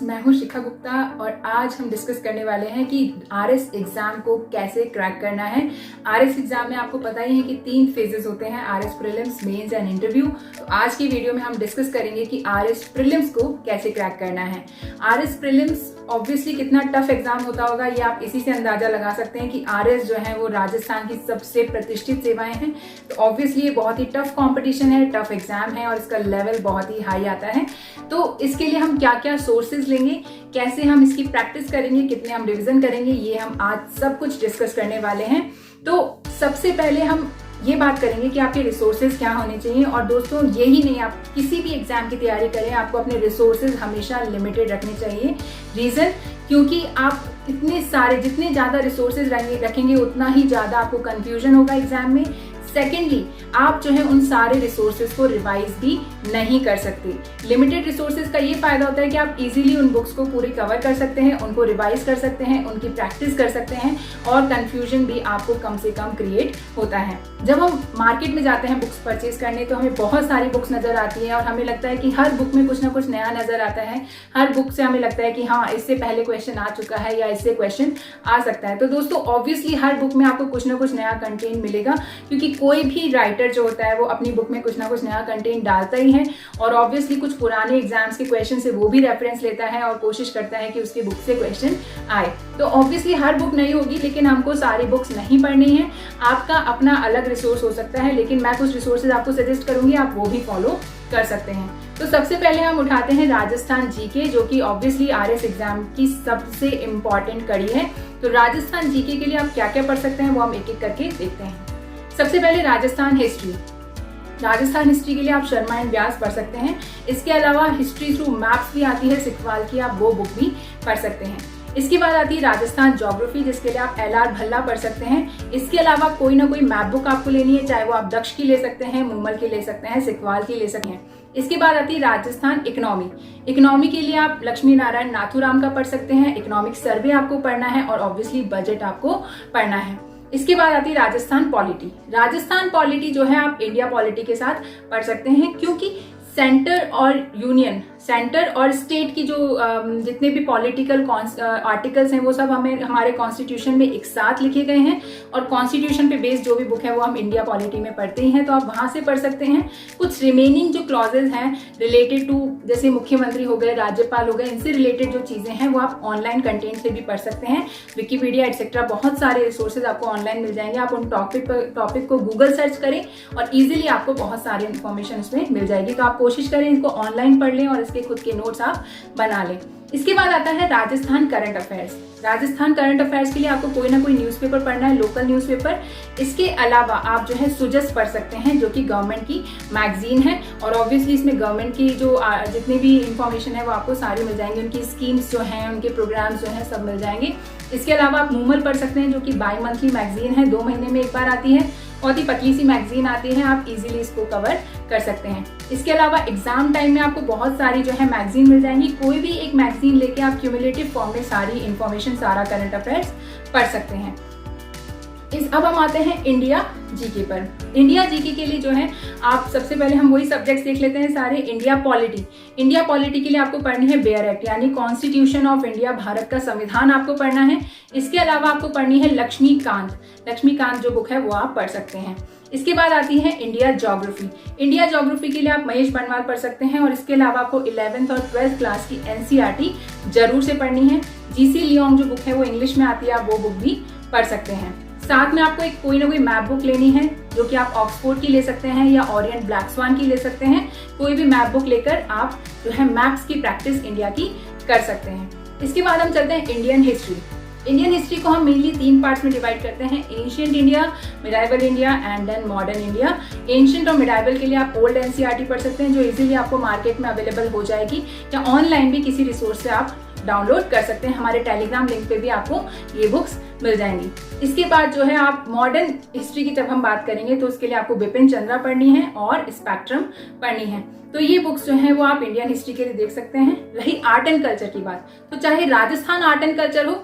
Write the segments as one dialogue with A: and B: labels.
A: मैं हूं शिखा गुप्ता और आज हम डिस्कस करने वाले हैं कि आरएस एग्जाम को कैसे क्रैक करना है। आरएस एग्जाम में आपको पता ही है कि 3 फेजेस होते हैं, RS prelims, mains and interview. तो आज की वीडियो में हम डिस्कस करेंगे कि आरएस प्रीलिम्स को कैसे क्रैक करना है। आरएस प्रीलिम्स ऑब्वियसली कितना टफ एग्जाम होता होगा ये आप इसी से अंदाजा लगा सकते हैं कि आरएस जो है वो राजस्थान की सबसे प्रतिष्ठित सेवाएं हैं। तो ऑब्वियसली ये बहुत ही टफ कंपटीशन है, टफ एग्जाम है और इसका लेवल बहुत ही हाई आता है। तो इसके लिए हम क्या क्या सोर्सेज लेंगे, कैसे हम इसकी प्रैक्टिस करेंगे, कितने हम रिवीजन करेंगे, ये हम आज सब कुछ डिस्कस करने वाले हैं। तो सबसे पहले हम ये बात करेंगे कि आपके रिसोर्सेज क्या होने चाहिए। और दोस्तों यही नहीं, आप किसी भी एग्जाम की तैयारी करें आपको अपने रिसोर्सेज हमेशा लिमिटेड रखने चाहिए। रीजन क्योंकि आप इतने सारे, जितने ज्यादा रिसोर्सेज रखेंगे उतना ही ज्यादा आपको कंफ्यूजन होगा एग्जाम में। सेकेंडली आप जो है उन सारे रिसोर्सेज को रिवाइज भी नहीं कर सकते। लिमिटेड रिसोर्सेज का ये फायदा होता है कि आप इजीली उन बुक्स को पूरी कवर कर सकते हैं, उनको रिवाइज कर सकते हैं, उनकी प्रैक्टिस कर सकते हैं और कंफ्यूजन भी आपको कम से कम क्रिएट होता है। जब हम मार्केट में जाते हैं बुक्स परचेज करने तो हमें बहुत सारी बुक्स नजर आती है और हमें लगता है कि हर बुक में कुछ ना कुछ नया नजर आता है। हर बुक से हमें लगता है कि हाँ, इससे पहले क्वेश्चन आ चुका है या इससे क्वेश्चन आ सकता है। तो दोस्तों ऑब्वियसली हर बुक में आपको कुछ ना कुछ नया कंटेंट मिलेगा, क्योंकि कोई भी राइटर जो होता है वो अपनी बुक में कुछ ना कुछ नया कंटेंट डालता ही है और ऑब्वियसली कुछ पुराने एग्जाम्स के क्वेश्चन से वो भी रेफरेंस लेता है और कोशिश करता है कि उसकी बुक से क्वेश्चन आए। तो ऑब्वियसली हर बुक नहीं होगी, लेकिन हमको सारी बुक्स नहीं पढ़नी है। आपका अपना अलग रिसोर्स हो सकता है, लेकिन मैं कुछ रिसोर्सेज आपको सजेस्ट करूंगी, आप वो भी फॉलो कर सकते हैं। तो सबसे पहले हम उठाते हैं राजस्थान जीके, जो कि ऑब्वियसली आरएस एग्जाम की सबसे इंपॉर्टेंट कड़ी है। तो राजस्थान जीके के लिए आप क्या क्या पढ़ सकते हैं वो हम एक एक करके देखते हैं। सबसे पहले राजस्थान हिस्ट्री। राजस्थान हिस्ट्री के लिए आप शर्मा एंड व्यास पढ़ सकते हैं। इसके अलावा हिस्ट्री थ्रू मैप्स भी आती है सिकवाल की, आप वो बुक भी पढ़ सकते हैं। इसके बाद आती है राजस्थान ज्योग्राफी, जिसके लिए आप एलआर भल्ला पढ़ सकते हैं। इसके अलावा कोई ना कोई मैप बुक आपको लेनी है, चाहे वो आप दक्ष की ले सकते हैं, मुम्मल की ले सकते हैं, सिकवाल की ले सकते हैं। इसके बाद आती है राजस्थान इकोनॉमी। इकोनॉमी के लिए आप लक्ष्मी नारायण नाथुराम का पढ़ सकते हैं। इकोनॉमिक सर्वे आपको पढ़ना है और ऑब्वियसली बजट आपको पढ़ना है। इसके बाद आती है राजस्थान पॉलिटी। राजस्थान पॉलिटी जो है आप इंडिया पॉलिटी के साथ पढ़ सकते हैं, क्योंकि सेंटर और यूनियन, सेंटर और स्टेट की जो जितने भी पॉलिटिकल आर्टिकल्स हैं वो सब हमें हमारे कॉन्स्टिट्यूशन में एक साथ लिखे गए हैं और कॉन्स्टिट्यूशन पे बेस्ड जो भी बुक है वो हम इंडिया पॉलिटी में पढ़ते ही हैं, तो आप वहां से पढ़ सकते हैं। कुछ रिमेनिंग जो क्लॉजेज हैं रिलेटेड टू, जैसे मुख्यमंत्री हो गए, राज्यपाल हो गए, इनसे रिलेटेड जो चीजें हैं वो आप ऑनलाइन कंटेंट से भी पढ़ सकते हैं। विकिपीडिया एटसेट्रा बहुत सारे रिसोर्सेज आपको ऑनलाइन मिल जाएंगे। आप उन टॉपिक को गूगल सर्च करें और इजिली आपको बहुत सारी इन्फॉर्मेशन उसमें मिल जाएगी। तो आप कोशिश करें इनको ऑनलाइन पढ़ लें और इसके खुद के नोट्स आप बना लें। इसके बाद आता है Rajasthan current affairs. Rajasthan current affairs के लिए आपको कोई ना कोई न्यूज़पेपर पढ़ना है, लोकल न्यूज़पेपर। इसके अलावा आप जो है सुजस पढ़ सकते हैं, जो कि गवर्नमेंट की मैगजीन है और ऑब्वियसली इसमें गवर्नमेंट की जो जितनी भी इंफॉर्मेशन है वो आपको सारी मिल जाएंगी। उनकी स्कीम्स जो हैं, उनके प्रोग्राम्स जो हैं, सब मिल जाएंगे। इसके अलावा आप मुम्मल पढ़ सकते हैं, जो कि बाई मंथली मैगजीन है, 2 महीने में एक बार आती है। बहुत ही पतली सी मैगजीन आती है, आप इजीली इसको कवर कर सकते हैं। इसके अलावा एग्जाम टाइम में आपको बहुत सारी जो है मैगजीन मिल जाएंगी। कोई भी एक मैगजीन लेके आप क्यूमुलेटिव फॉर्म में सारी इंफॉर्मेशन, सारा करंट अफेयर्स पढ़ सकते हैं। अब हम आते हैं इंडिया जीके पर। इंडिया जीके के लिए जो है आप सबसे पहले हम वही सब्जेक्ट्स देख लेते हैं सारे। India polity. इंडिया पॉलिटी के लिए आपको पढ़नी है बेयर एक्ट, यानी कॉन्स्टिट्यूशन ऑफ इंडिया, भारत का संविधान आपको पढ़ना है। इसके अलावा आपको पढ़नी है लक्ष्मीकांत। लक्ष्मीकांत जो बुक है वो आप पढ़ सकते हैं। इसके बाद आती है इंडिया ज्योग्राफी। इंडिया ज्योग्राफी के लिए आप महेश बनवाल पढ़ सकते हैं और इसके अलावा आपको 11th और 12th क्लास की एनसीईआरटी जरूर से पढ़नी है। जीसी लियोंग जो बुक है वो इंग्लिश में आती है, आप वो बुक भी पढ़ सकते हैं। साथ में आपको एक कोई ना कोई मैप बुक लेनी है, जो कि आप ऑक्सफोर्ड की ले सकते हैं या ओरिएंट ब्लैक स्वान की ले सकते हैं। कोई भी मैप बुक लेकर आप जो है मैप्स की प्रैक्टिस इंडिया की कर सकते हैं। इसके बाद हम चलते हैं इंडियन हिस्ट्री। इंडियन हिस्ट्री को हम मेनली 3 पार्ट्स में डिवाइड करते हैं, ancient India, medieval India and then modern India. Ancient और मिडाइवल के लिए आप ओल्ड एनसीईआरटी पढ़ सकते हैं, जो इजीली आपको मार्केट में अवेलेबल हो जाएगी, या ऑनलाइन भी किसी रिसोर्स से आप डाउनलोड कर सकते हैं। हमारे टेलीग्राम लिंक पे भी आपको ये बुक्स मिल जाएंगी। इसके बाद जो है आप मॉडर्न हिस्ट्री की जब हम बात करेंगे तो उसके लिए आपको बिपिन चंद्रा पढ़नी है और स्पेक्ट्रम पढ़नी है। तो ये बुक्स जो है वो आप इंडियन हिस्ट्री के लिए देख सकते हैं। रही आर्ट एंड कल्चर की बात, तो चाहे राजस्थान आर्ट एंड कल्चर हो,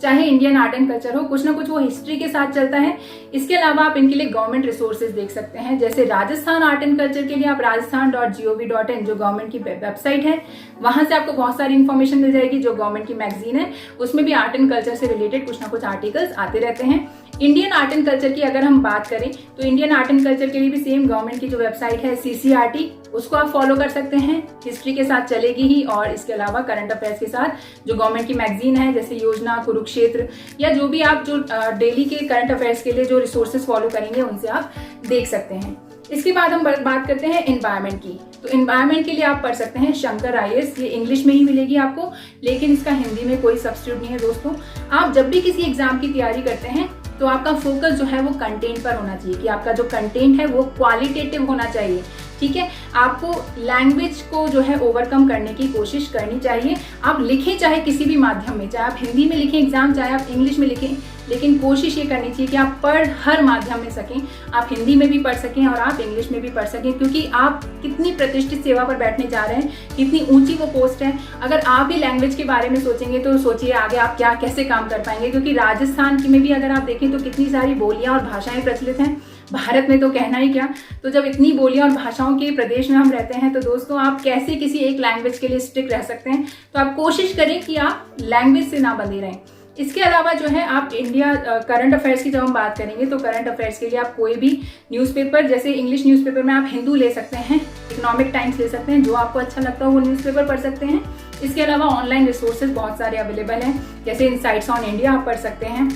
A: चाहे इंडियन आर्ट एंड कल्चर हो, कुछ ना कुछ वो हिस्ट्री के साथ चलता है। इसके अलावा आप इनके लिए गवर्नमेंट रिसोर्सेज देख सकते हैं, जैसे राजस्थान आर्ट एंड कल्चर के लिए आप rajasthan.gov.in जो गवर्नमेंट की वेबसाइट है, वहां से आपको बहुत सारी इन्फॉर्मेशन मिल जाएगी। जो गवर्नमेंट की मैगजीन है उसमें भी आर्ट एंड कल्चर से रिलेटेड कुछ ना कुछ आर्टिकल्स आते रहते हैं। इंडियन आर्ट एंड कल्चर की अगर हम बात करें तो इंडियन आर्ट एंड कल्चर के लिए भी सेम गवर्नमेंट की जो वेबसाइट है CCRT, उसको आप फॉलो कर सकते हैं, हिस्ट्री के साथ चलेगी ही, और इसके अलावा करंट अफेयर्स के साथ जो गवर्नमेंट की मैगजीन है जैसे योजना, कुरुक्षेत्र, या जो भी आप जो डेली के करंट अफेयर्स के लिए जो रिसोर्सेज फॉलो करेंगे उनसे आप देख सकते हैं। इसके बाद हम बात करते हैं एनवायरनमेंट की। तो एनवायरनमेंट के लिए आप पढ़ सकते हैं शंकर IAS, ये इंग्लिश में ही मिलेगी आपको, लेकिन इसका हिंदी में कोई सब्स्टिट्यूट नहीं है दोस्तों। आप जब भी किसी एग्जाम की तैयारी करते हैं तो आपका फोकस जो है वो कंटेंट पर होना चाहिए, कि आपका जो कंटेंट है वो क्वालिटेटिव होना चाहिए, ठीक है। आपको लैंग्वेज को जो है ओवरकम करने की कोशिश करनी चाहिए। आप लिखें चाहे किसी भी माध्यम में, चाहे आप हिंदी में लिखें एग्जाम, चाहे आप इंग्लिश में लिखें, लेकिन कोशिश ये करनी चाहिए कि आप पढ़ हर माध्यम में सकें। आप हिंदी में भी पढ़ सकें और आप इंग्लिश में भी पढ़ सकें, क्योंकि आप कितनी प्रतिष्ठित सेवा पर बैठने जा रहे हैं, कितनी ऊंची वो पोस्ट है। अगर आप भी लैंग्वेज के बारे में सोचेंगे तो सोचिए आगे आप क्या कैसे काम कर पाएंगे, क्योंकि राजस्थान की में भी अगर आप देखें तो कितनी सारी बोलियां और भाषाएं प्रचलित हैं, भारत में तो कहना ही क्या। तो जब इतनी बोलियां और भाषाओं के प्रदेश में हम रहते हैं तो दोस्तों आप कैसे किसी एक लैंग्वेज के लिए स्टिक रह सकते हैं। तो आप कोशिश करें कि आप लैंग्वेज से ना बंधे रहें। इसके अलावा जो है आप इंडिया करंट अफेयर्स की जब हम बात करेंगे तो करंट अफेयर्स के लिए आप कोई भी न्यूज़पेपर, जैसे इंग्लिश न्यूज़पेपर में आप हिंदू ले सकते हैं, इकोनॉमिक टाइम्स ले सकते हैं, जो आपको अच्छा लगता हो वो न्यूज़पेपर पढ़ सकते हैं। इसके अलावा ऑनलाइन रिसोर्सेज बहुत सारे अवेलेबल हैं, जैसे इनसाइट्स ऑन इंडिया आप पढ़ सकते हैं।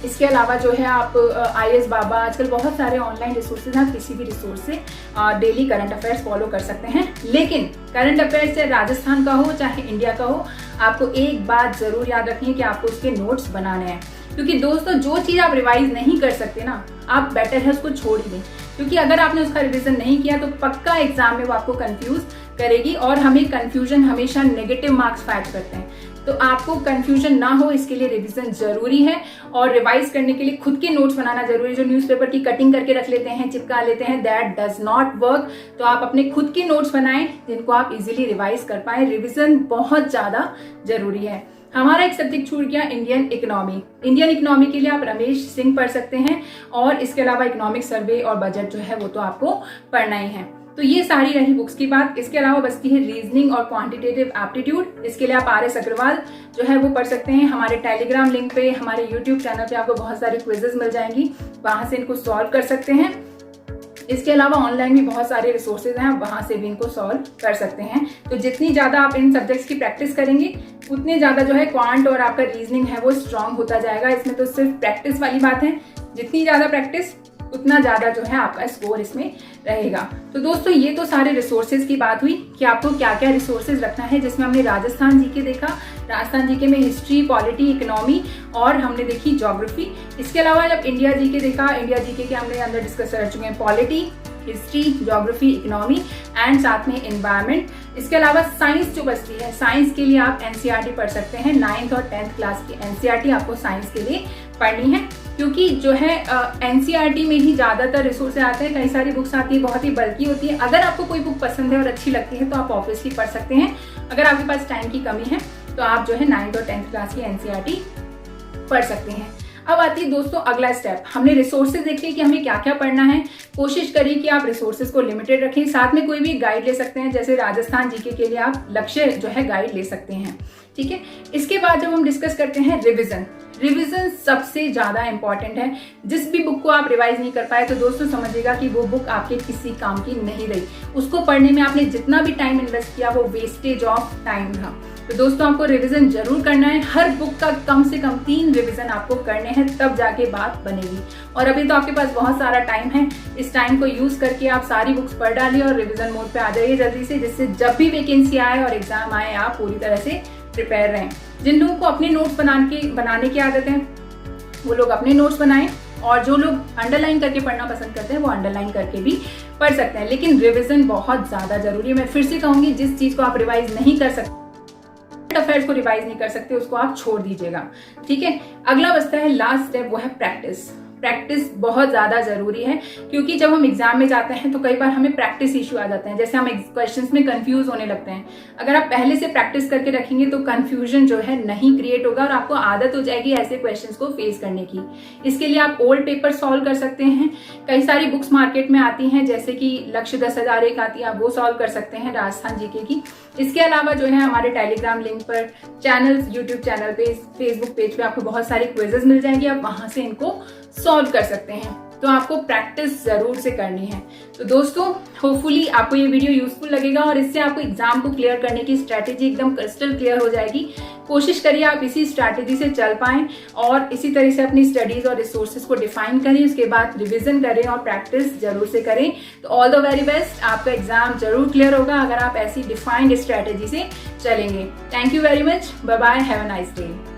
A: इसके अलावा जो है आप IAS बाबा, आजकल बहुत सारे ऑनलाइन रिसोर्सेज हैं, किसी भी रिसोर्स से डेली करंट अफेयर्स फॉलो कर सकते हैं। लेकिन करंट अफेयर्स चाहे राजस्थान का हो चाहे इंडिया का हो, आपको एक बात जरूर याद रखनी है कि आपको उसके नोट्स बनाने हैं, क्योंकि दोस्तों जो चीज़ आप रिवाइज नहीं कर सकते ना, आप बेटर है उसको छोड़ ही दें, क्योंकि अगर आपने उसका रिविजन नहीं किया तो पक्का एग्जाम में वो आपको कंफ्यूज करेगी, और हमें कंफ्यूजन हमेशा नेगेटिव मार्क्स फैक्ट करते हैं। तो आपको कंफ्यूजन ना हो इसके लिए रिवीजन जरूरी है, और रिवाइज करने के लिए खुद के नोट्स बनाना जरूरी है। जो न्यूज़पेपर की कटिंग करके रख लेते हैं, चिपका लेते हैं, दैट डज नॉट वर्क। तो आप अपने खुद के नोट्स बनाएं जिनको आप इजीली रिवाइज कर पाए। रिवीजन बहुत ज्यादा जरूरी है। हमारा एक सब्जेक्ट छूट गया, इंडियन इकोनॉमी। इंडियन इकोनॉमी के लिए आप रमेश सिंह पढ़ सकते हैं, और इसके अलावा इकोनॉमिक सर्वे और बजट जो है वो तो आपको पढ़ना ही है। तो ये सारी रही बुक्स की बात। इसके अलावा बचती है रीजनिंग और क्वांटिटेटिव एप्टीट्यूड। इसके लिए आप RS अग्रवाल जो है वो पढ़ सकते हैं। हमारे टेलीग्राम लिंक पे, हमारे यूट्यूब चैनल पे आपको बहुत सारी क्विजेज मिल जाएंगी, वहां से इनको सॉल्व कर सकते हैं। इसके अलावा ऑनलाइन भी बहुत सारे रिसोर्सेज हैं, वहां से भी इनको सॉल्व कर सकते हैं। तो जितनी ज्यादा आप इन सब्जेक्ट्स की प्रैक्टिस करेंगे उतने ज्यादा जो है क्वांट और आपका रीजनिंग है वो स्ट्रांग होता जाएगा। इसमें तो सिर्फ प्रैक्टिस वाली बात है, जितनी ज्यादा प्रैक्टिस उतना ज्यादा जो है आपका स्कोर इसमें रहेगा। तो दोस्तों ये तो सारे रिसोर्सेज की बात हुई कि आपको क्या क्या रिसोर्सेज रखना है, जिसमें हमने राजस्थान जीके देखा, राजस्थान जीके में हिस्ट्री, पॉलिटी, इकोनॉमी और हमने देखी ज्योग्राफी। इसके अलावा जब इंडिया जीके देखा, इंडिया जीके के हमने अंदर डिस्कस कर चुके हैं polity, history, geography, economy and साथ में एनवायरनमेंट। इसके अलावा साइंस जो बचती है, साइंस के लिए आप NCERT पढ़ सकते हैं। 9th और 10th क्लास की NCERT आपको साइंस के लिए पढ़नी है, क्योंकि जो है NCERT में ही ज्यादातर रिसोर्सेज आते हैं। कई सारी बुक्स आती है, बहुत ही बल्कि होती है। अगर आपको कोई बुक पसंद है और अच्छी लगती है तो आप ऑब्वियसली पढ़ सकते हैं। अगर आपके पास टाइम की कमी है तो आप जो है 9th और 10th क्लास की NCERT पढ़ सकते हैं। अब आती है दोस्तों अगला स्टेप। हमने रिसोर्सेज देखे कि हमें क्या क्या पढ़ना है। कोशिश करिए कि आप रिसोर्सेज को लिमिटेड रखें, साथ में कोई भी गाइड ले सकते हैं, जैसे राजस्थान जीके के लिए आप लक्ष्य जो है गाइड ले सकते हैं, ठीक है। इसके बाद जब हम डिस्कस करते हैं रिविजन, रिविजन सबसे ज्यादा इंपॉर्टेंट है। जिस भी बुक को आप रिवाइज नहीं कर पाए तो दोस्तों समझिएगा कि वो बुक आपके किसी काम की नहीं रही। उसको पढ़ने में आपने जितना भी टाइम इन्वेस्ट किया वो वेस्टेज ऑफ टाइम था। तो दोस्तों आपको रिवीजन जरूर करना है। हर बुक का कम से कम 3 रिवीजन आपको करने हैं, तब जाके बात बनेगी। और अभी तो आपके पास बहुत सारा टाइम है, इस टाइम को यूज करके आप सारी बुक्स पढ़ डालिए और रिवीजन मोड पे आ जाइए जल्दी से, जिससे जब भी वैकेंसी आए और एग्जाम आए आप पूरी तरह से प्रिपेयर रहें। जिन लोगों को अपने नोट्स बनाने की आदत है वो लोग अपने नोट्स बनाएं, और जो लोग अंडरलाइन करके पढ़ना पसंद करते हैं वो अंडरलाइन करके भी पढ़ सकते हैं। लेकिन रिवीजन बहुत ज्यादा जरूरी है। मैं फिर से कहूंगी, जिस चीज को आप रिवाइज नहीं कर सकते, अफेयर्स को रिवाइज नहीं कर सकते, उसको आप छोड़ दीजिएगा, ठीक है। अगला बचता है लास्ट स्टेप, वो है प्रैक्टिस। प्रैक्टिस बहुत ज़्यादा ज़रूरी है, क्योंकि जब हम एग्जाम में जाते हैं तो कई बार हमें प्रैक्टिस इशू आ जाते हैं, जैसे हम क्वेश्चंस में कंफ्यूज होने लगते हैं। अगर आप पहले से प्रैक्टिस करके रखेंगे तो कंफ्यूजन जो है नहीं क्रिएट होगा और आपको आदत हो जाएगी ऐसे क्वेश्चंस को फेस करने की। इसके लिए आप ओल्ड पेपर सॉल्व कर सकते हैं। कई सारी बुक्स मार्केट में आती हैं, जैसे कि लक्ष्य 10,000 एक आती है, आप वो सॉल्व कर सकते हैं राजस्थान जीके की। इसके अलावा जो है हमारे टेलीग्राम लिंक पर, चैनल्स, यूट्यूब चैनल पे, फेसबुक पेज पे आपको बहुत सारे क्विजेस मिल जाएंगे, आप वहां से इनको सॉल्व कर सकते हैं। तो आपको प्रैक्टिस जरूर से करनी है। तो दोस्तों, होपफुली आपको ये वीडियो यूजफुल लगेगा और इससे आपको एग्जाम को क्लियर करने की स्ट्रैटेजी एकदम क्रिस्टल क्लियर हो जाएगी। कोशिश करिए आप इसी स्ट्रैटेजी से चल पाएं और इसी तरह से अपनी स्टडीज और रिसोर्सेज को डिफाइन करें, उसके बाद रिविजन करें और प्रैक्टिस जरूर से करें। तो ऑल द वेरी बेस्ट, आपका एग्जाम जरूर क्लियर होगा अगर आप ऐसी डिफाइंड स्ट्रैटेजी से चलेंगे। Thank you very much, bye bye, have a nice day.